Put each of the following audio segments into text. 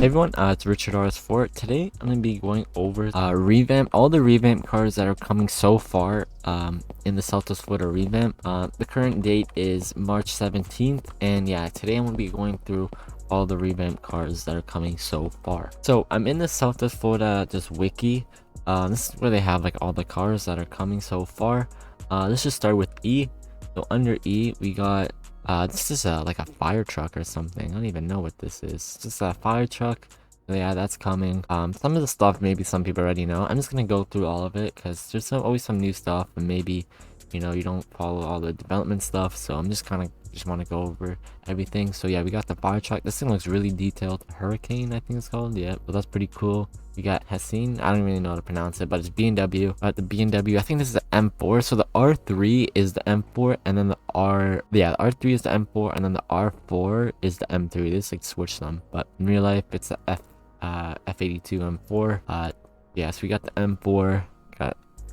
Hey everyone, it's Richard RS4. Today I'm gonna be going over revamp, all the revamp cars that are coming so far in the Southwest Florida revamp. The current date is March 17th, and yeah, today I'm gonna be going through all the revamp cars that are coming so far. So I'm in the Southwest Florida just wiki. This is where they have like all the cars that are coming so far. Let's just start with E. So under E we got this is like a fire truck or something. I don't even know what this is. It's just a fire truck. So yeah, that's coming. Some of the stuff maybe some people already know. I'm just gonna go through all of it because there's always some new stuff, and maybe you don't follow all the development stuff. So I'm just want to go over everything. So yeah, we got the fire truck. This thing looks really detailed. Hurricane, I think it's called. Yeah, but that's pretty cool. We got Hessine. I don't really know how to pronounce it, but it's B&W. The B&W, I think this is the M4. So the R3 is the M4, and then the R3 is the M4, and then the R4 is the M3. They just like switch them, but in real life, it's the F82 M4. Yeah, so we got the M4.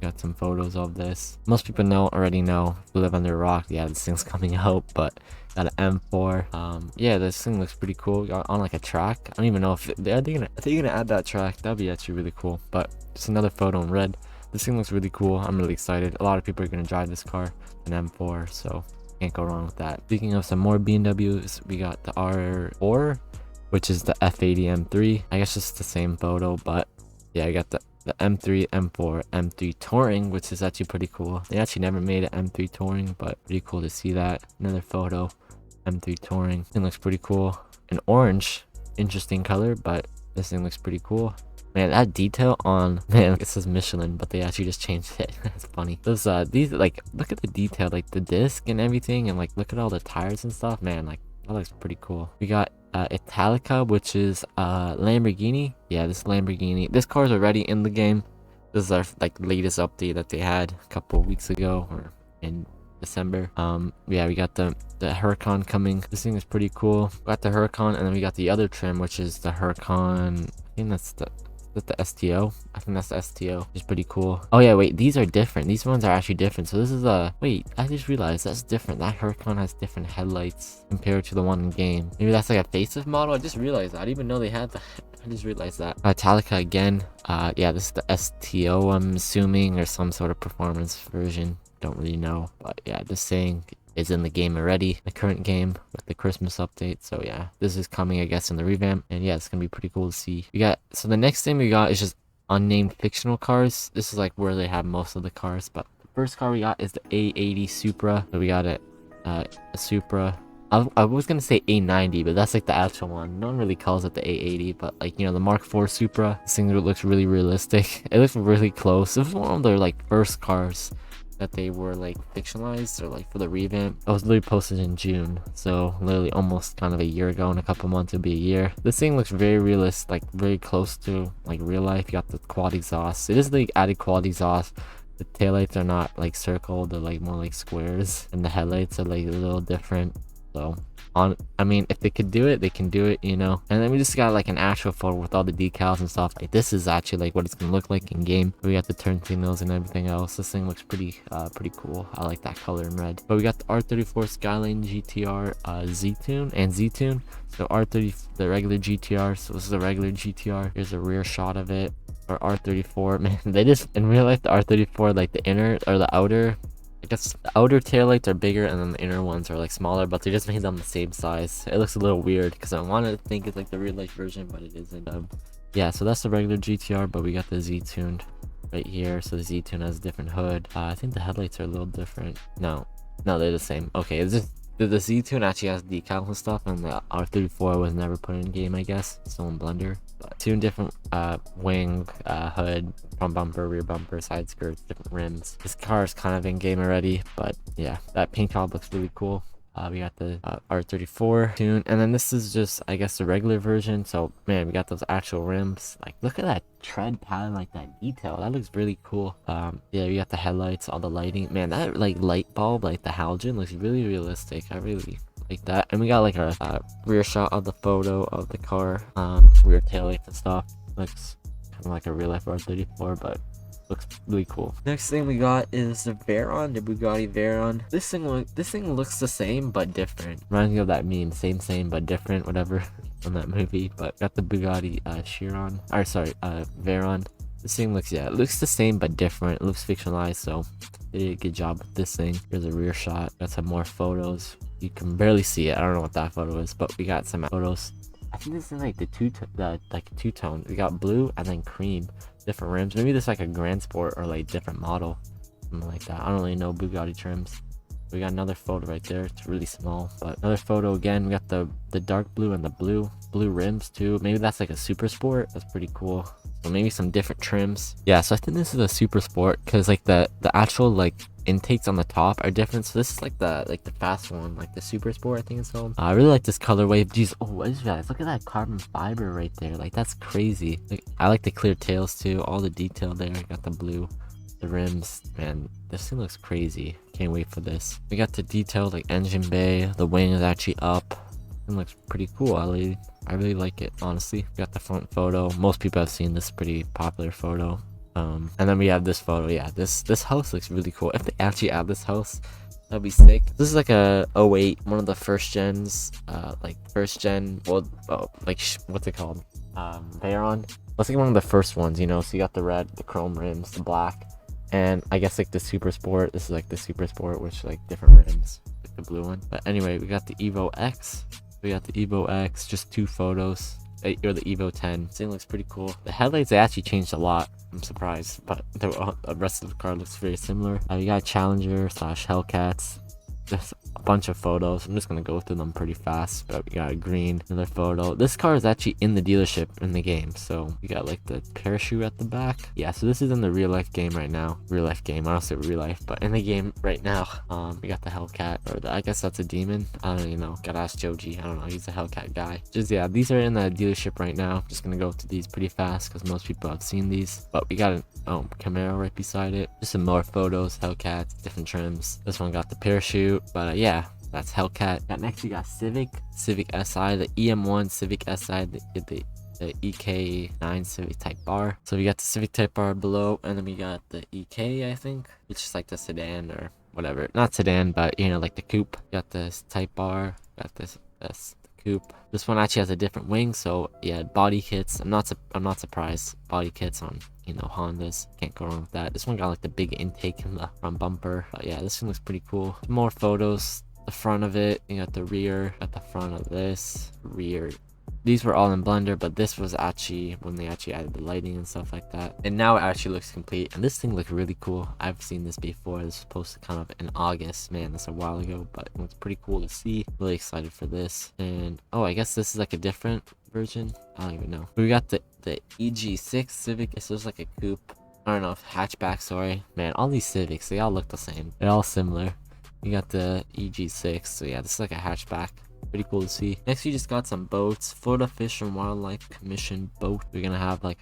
Got some photos of this. Most people already know who live under a rock. Yeah, this thing's coming out, but got an M4. Yeah, this thing looks pretty cool. Got on like a track. I don't even know if they're gonna add that track. That'd be actually really cool. But just another photo in red. This thing looks really cool. I'm really excited. A lot of people are gonna drive this car, an M4, so can't go wrong with that. Speaking of some more B&Ws, we got the R4, which is the F80 M3. I guess just the same photo, but yeah, I got the M3, M4, M3 Touring, which is actually pretty cool. They actually never made an M3 Touring, but pretty cool to see that. Another photo, M3 Touring. Thing looks pretty cool. An orange, interesting color, but this thing looks pretty cool. Man, that detail on, man, it says Michelin, but they actually just changed it. That's funny. Those these, like, look at the detail, like the disc and everything, and like look at all the tires and stuff. Man, like that looks pretty cool. We got Italica, which is Lamborghini. Yeah, this Lamborghini. This car is already in the game. This is our like latest update that they had a couple of weeks ago, or in December. Yeah, we got the Huracan coming. This thing is pretty cool. We got the Huracan, and then we got the other trim, which is the Huracan. I think that's the STO. I think that's the STO. It's pretty cool. Oh yeah, wait, these are different. These ones are actually different. So this is wait, I just realized that's different. That Huracan has different headlights compared to the one in game. Maybe that's like a facelift model. I just realized that. I didn't even know they had that. I just realized that. Italica again. Yeah, this is the STO, I'm assuming, or some sort of performance version. Don't really know, but yeah, this thing is in the game already, the current game with the Christmas update. So yeah, this is coming, I guess, in the revamp, and yeah, it's gonna be pretty cool to see. So the next thing we got is just unnamed fictional cars. This is like where they have most of the cars, but the first car we got is the A80 Supra. So we got a Supra. I was gonna say A90, but that's like the actual one. No one really calls it the A80, but like, the Mark IV Supra. This thing looks really realistic. It looks really close. It was one of their like first cars that they were like fictionalized, or like for the revamp. I was literally posted in June, so literally almost kind of a year ago. In a couple months it'll be a year. This thing looks very realistic, like very close to like real life. You got the quad exhaust. It is like added quad exhaust. The taillights are not like circled, they're like more like squares, and the headlights are like a little different. So I mean, if they could do it, they can do it, And then we just got like an actual photo with all the decals and stuff. Like this is actually like what it's gonna look like in game. We got the turn signals and everything else. This thing looks pretty cool. I like that color in red. But we got the R34 Skyline GTR Z-Tune and Z-Tune. So R30, the regular GTR. So this is the regular GTR. Here's a rear shot of it. Or R34. Man, they just, in real life, the R34, like the inner or the outer, I guess the outer taillights are bigger, and then the inner ones are like smaller, but they just made them the same size. It looks a little weird because I wanted to think it's like the real life version, but it isn't. Yeah, so that's the regular GTR, but we got the Z-Tuned right here. So the Z-Tune has a different hood. I think the headlights are a little different. No, they're the same. Okay, it's just the Z-Tune actually has decals and stuff, and the R34 was never put in game, I guess. Still in Blender. But two different wing, hood, front bumper, rear bumper, side skirts, different rims. This car is kind of in game already, but yeah, that paint job looks really cool. We got the R34 tune, and then this is just, I guess, the regular version. So man, we got those actual rims. Like, look at that tread pattern, like that detail. That looks really cool. Yeah, we got the headlights, all the lighting. Man, that like light bulb, like the halogen, looks really realistic. I really like that. And we got like a rear shot of the photo of the car, rear taillights and stuff. Looks kind of like a real life R34, but looks really cool. Next thing we got is the Veyron, the Bugatti Veyron. This thing looks the same but different. Reminds me of that meme, same but different, whatever, on that movie. But got the Bugatti Chiron, or sorry, Veyron. This thing looks, yeah, it looks the same but different. It looks fictionalized, so they did a good job with this thing. Here's a rear shot. Got some more photos. You can barely see it. I don't know what that photo is, but we got some photos. I think this is like the two-tone. We got blue and then cream, different rims. Maybe this is like a Grand Sport or like different model, something like that. I don't really know Bugatti trims. We got another photo right there. It's really small, but another photo again. We got the dark blue and the blue rims too. Maybe that's like a Super Sport. That's pretty cool. So maybe some different trims. Yeah, so I think this is a Super Sport because like the actual like intakes on the top are different. So this is like the fast one, like the Super Sport, I think it's called. I really like this colorway. Jeez, oh, what is that? Look at that carbon fiber right there. Like, that's crazy. Like, I like the clear tails too. All the detail there. Got the blue, the rims. Man, this thing looks crazy. Can't wait for this. We got the detailed like engine bay. The wing is actually up. It looks pretty cool. I really like it, honestly. Got the front photo. Most people have seen this pretty popular photo. And then we have this photo. Yeah, this house looks really cool. If they actually add this house, that'd be sick. This is like a 08, one of the first gens, like first gen, well, like what's it called, Veyron. Let's like one of the first ones, you know. So you got the red, the chrome rims, the black, and I guess like the Super Sport. This is like the Super Sport, which like different rims, like the blue one. But anyway, we got the Evo X. We got the Evo X, just 2 photos. Or the Evo 10. This thing looks pretty cool. The headlights, they actually changed a lot. I'm surprised, but the rest of the car looks very similar. We got Challenger / Hellcats. Just a bunch of photos. I'm just gonna go through them pretty fast. But we got a green, another photo. This car is actually in the dealership in the game. So we got like the parachute at the back. Yeah, so this is in the real life game right now. Real life game. I don't say real life, but in the game right now. We got the Hellcat, or I guess that's a demon. I don't even know. Gotta ask Joji. I don't know. He's a Hellcat guy. Just yeah, these are in the dealership right now. Just gonna go through these pretty fast because most people have seen these. But we got an Camaro right beside it. Just some more photos. Hellcats, different trims. This one got the parachute, but yeah, that's Hellcat. Next we got Civic SI, the EM1 Civic SI, the EK9 Civic Type R. So we got the Civic Type R below, and then we got the EK, I think, which is like the sedan or whatever. Not sedan, but you know, like the coupe. Got this Type R. Got this coupe. This one actually has a different wing, so yeah, body kits. I'm not surprised. Body kits on, you know, Hondas. Can't go wrong with that. This one got like the big intake in the front bumper. But yeah, this one looks pretty cool. More photos. The front of it. You got the rear. Got the front of this. Rear. These were all in Blender, but this was actually when they actually added the lighting and stuff like that. And now it actually looks complete. And this thing looks really cool. I've seen this before. This was posted kind of in August. Man, that's a while ago, but it looks pretty cool to see. Really excited for this. And oh, I guess this is like a different version. I don't even know. We got the EG6 Civic. This was like a coupe. I don't know, hatchback, sorry. Man, all these Civics, they all look the same. They're all similar. We got the EG6. So yeah, this is like a hatchback. Pretty cool to see. Next, we just got some boats. Florida Fish and Wildlife Commission boat. We're gonna have like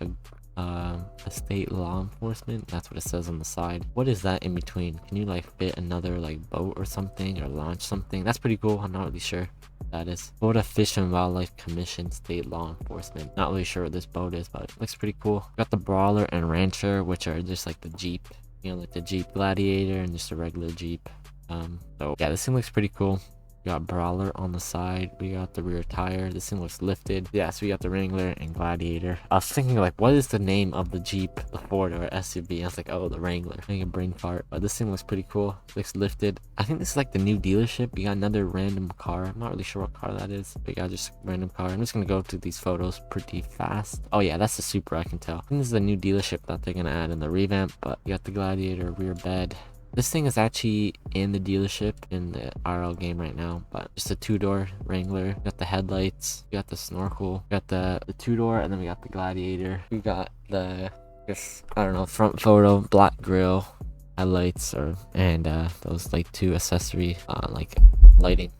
a state law enforcement. That's what it says on the side. What is that in between? Can you like fit another like boat or something, or launch something? That's pretty cool. I'm not really sure what that is. Florida Fish and Wildlife Commission state law enforcement. Not really sure what this boat is, but it looks pretty cool. Got the Brawler and Rancher, which are just like the Jeep, you know, like the Jeep Gladiator and just a regular Jeep. So yeah, this thing looks pretty cool. We got Brawler on the side. We got the rear tire. This thing looks lifted. Yeah, so we got the Wrangler and Gladiator. I was thinking like, what is the name of the Jeep, the Ford or SUV? I was like, oh, the Wrangler. Making a brain fart. But this thing looks pretty cool. Looks lifted. I think this is like the new dealership. We got another random car. I'm not really sure what car that is. We got just random car. I'm just gonna go through these photos pretty fast. Oh yeah, that's the Supra, I can tell. I think this is a new dealership that they're gonna add in the Revamp. But we got the Gladiator rear bed. This thing is actually in the dealership in the RL game right now, but just a 2-door Wrangler. Got the headlights, we got the snorkel, we got the 2-door, and then we got the Gladiator. We got the, I don't know, front photo, black grille, headlights, and those like 2 accessory like lighting.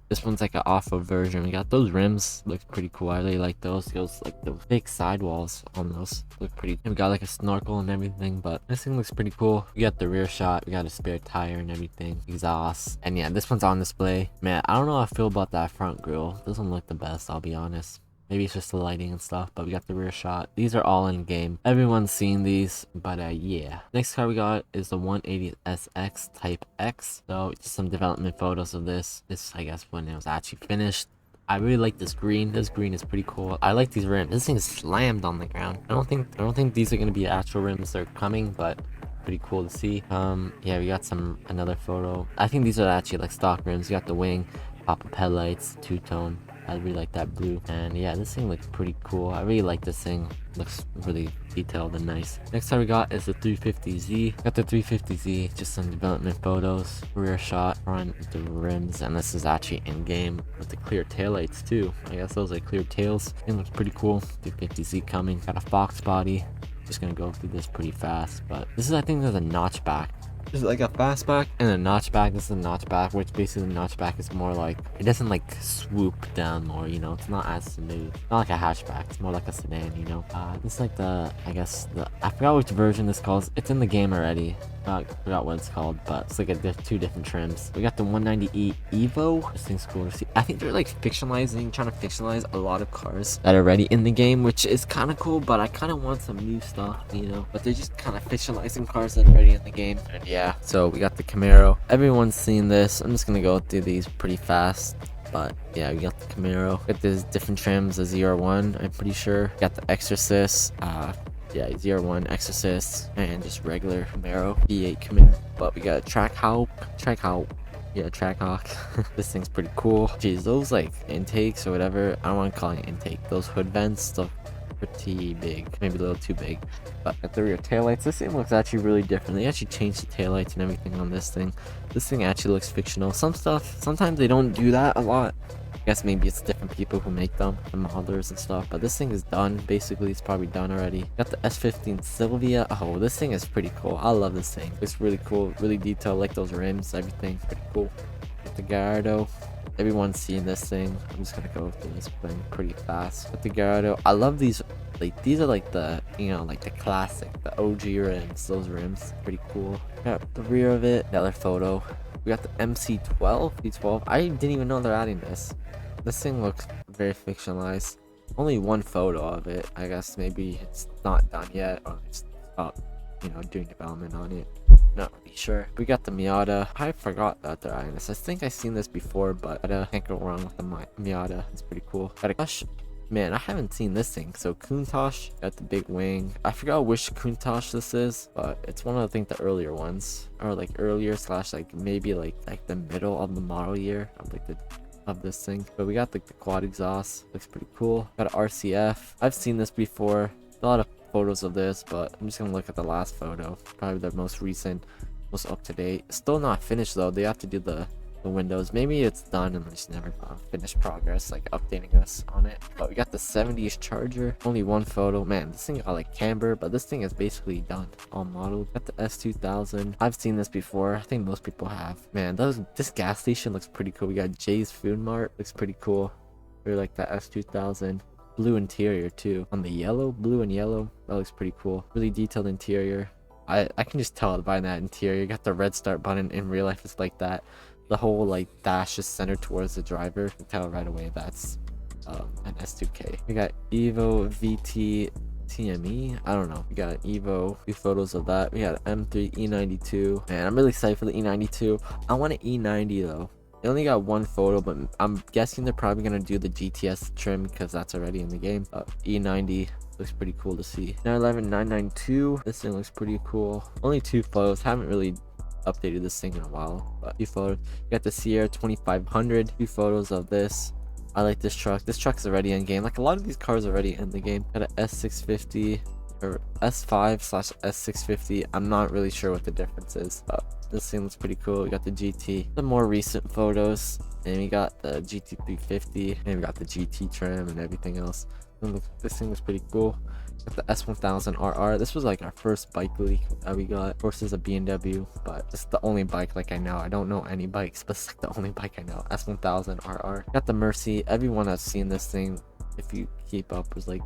This one's like an off-road version. We got those rims, look pretty cool. I really like those. Those like the big sidewalls on those look pretty. We got like a snorkel and everything, but this thing looks pretty cool. We got the rear shot. We got a spare tire and everything, exhaust, and yeah, this one's on display. Man, I don't know how I feel about that front grille. Doesn't look the best, I'll be honest. Maybe it's just the lighting and stuff, but we got the rear shot. These are all in game. Everyone's seen these, but yeah. Next car we got is the 180SX Type X. So just some development photos of this. This, I guess, when it was actually finished. I really like this green. This green is pretty cool. I like these rims. This thing is slammed on the ground. I don't think these are gonna be actual rims. They're coming, but pretty cool to see. Yeah, we got another photo. I think these are actually like stock rims. You got the wing, pop-up headlights, two-tone. I really like that blue. And yeah, this thing looks pretty cool. I really like this thing. Looks really detailed and nice. Next time we got is the 350Z. Got the 350Z, just some development photos, rear shot, front, the rims, and this is actually in game with the clear taillights too. I guess those are clear tails. It looks pretty cool. 350Z coming. Got a Fox body. Just gonna go through this pretty fast, but this is, I think, there's a notchback. There's like a fastback and a notchback. This is a notchback, which basically the notchback is more like, it doesn't like swoop down more, you know. It's not as smooth. Not like a hatchback. It's more like a sedan, you know. This is like the, I guess I forgot which version this calls. It's in the game already. I forgot what it's called, but it's like two different trims. We got the 190E Evo. This thing's cool to see. I think they're like trying to fictionalize a lot of cars that are already in the game, which is kind of cool, but I kind of want some new stuff, you know. But they're just kind of fictionalizing cars that are already in the game. And yeah, so we got the Camaro. Everyone's seen this. I'm just gonna go through these pretty fast. But yeah, we got the Camaro. Got these different trims, the ZR1, I'm pretty sure. Got the Exorcist, yeah, ZR1 Exorcist, and just regular Camaro, V8 Camaro. But we got a Trackhawk. Yeah, Trackhawk. This thing's pretty cool. Geez, those like intakes or whatever, I don't want to call it intake. Those hood vents look pretty big, maybe a little too big. But at the rear taillights, this thing looks actually really different. They actually changed the taillights and everything on this thing. This thing actually looks fictional. Sometimes they don't do that a lot. I guess maybe it's different people who make them, the modelers and stuff, but this thing is done. Basically, it's probably done already. Got the S15 Sylvia. Oh, this thing is pretty cool. I love this thing. It's really cool, really detailed, like those rims, everything. Pretty cool. Got the Gallardo. Everyone's seeing this thing. I'm just gonna go through this thing pretty fast. Got the Gallardo. I love these. Like, these are like the, you know, like the classic, the OG rims. Those rims, pretty cool. Got the rear of it. Another photo. We got the MC12, D12. I didn't even know they're adding this. This thing looks very fictionalized. Only one photo of it. I guess maybe it's not done yet, or it's you know, doing development on it. Not really sure. We got the Miata. I forgot that they're adding this. I think I've seen this before, but I can't go wrong with the Miata. It's pretty cool. Got a Kush. Man, I haven't seen this thing. So Countach, got the big wing. I forgot which Countach this is, but it's one of I think the earlier ones, or like earlier slash like maybe like the middle of the model year of like of this thing. But we got like the quad exhaust. Looks pretty cool. Got an RCF. I've seen this before. A lot of photos of this, but I'm just gonna look at the last photo. Probably the most recent, most up to date. Still not finished though. They have to do the windows. Maybe it's done and just never finished progress, like updating us on it. But we got the 70s Charger. Only one photo. Man, this thing got like camber, but this thing is basically done, all modeled. Got the S2000. I've seen this before. I think most people have. Man, this gas station looks pretty cool. We got Jay's Food Mart. Looks pretty cool. Really like that S2000. Blue interior too. On the yellow, blue and yellow. That looks pretty cool. Really detailed interior. I can just tell by that interior. You got the red start button. In real life, it's like that. The whole like dash is centered towards the driver. You can tell right away that's an S2K. We got Evo VT TME. I don't know. We got an Evo. Few photos of that. We got an M3 E92. Man, I'm really excited for the E92. I want an E90 though. They only got one photo, but I'm guessing they're probably gonna do the GTS trim because that's already in the game. E90 looks pretty cool to see. 911 992. This thing looks pretty cool. Only two photos. Haven't really updated this thing in a while, but few photos. You got the Sierra 2500. Few photos of this. I like this truck. This truck's already in game. Like a lot of these cars are already in the game. Got an S650 or S5/S650. I'm not really sure what the difference is, but this thing looks pretty cool. We got the GT, the more recent photos, and we got the GT350, and we got the GT trim and everything else. This thing was pretty cool. Got the S1000RR. This was like our first bike leak that we got. Of course, it's a BMW, but it's the only bike like I know. I don't know any bikes, but it's like the only bike I know. S1000RR. Got the Mercy. Everyone has seen this thing. If you keep up with like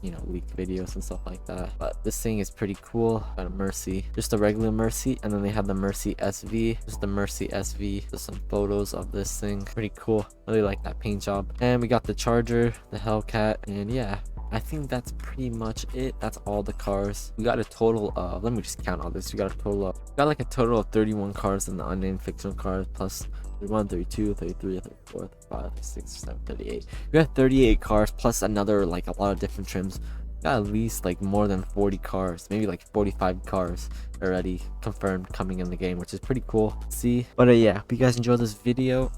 you know, leaked videos and stuff like that. But this thing is pretty cool. Got a Mercy, just a regular Mercy, and then they have the Mercy SV, just the Mercy SV. Just some photos of this thing, pretty cool. Really like that paint job. And we got the Charger, the Hellcat, and yeah, I think that's pretty much it. That's all the cars. We got a total of, let me just count all this. We got a total of, like a total of 31 cars in the unnamed fictional cars, plus 31, 32, 33, 34, 35, 36, 37, 38. We got 38 cars plus another, like, a lot of different trims. We got at least like more than 40 cars, maybe like 45 cars already confirmed coming in the game, which is pretty cool to see. But yeah, if you guys enjoyed this video,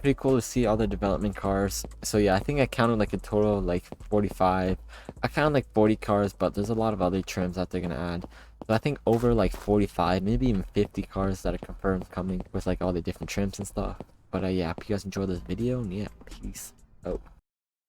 pretty cool to see all the development cars. So yeah, I think I counted like a total of like 45. I counted like 40 cars, but there's a lot of other trims that they're gonna add. So I think over like 45, maybe even 50 cars that are confirmed coming with like all the different trims and stuff. But yeah, if you guys enjoyed this video, and yeah, peace out.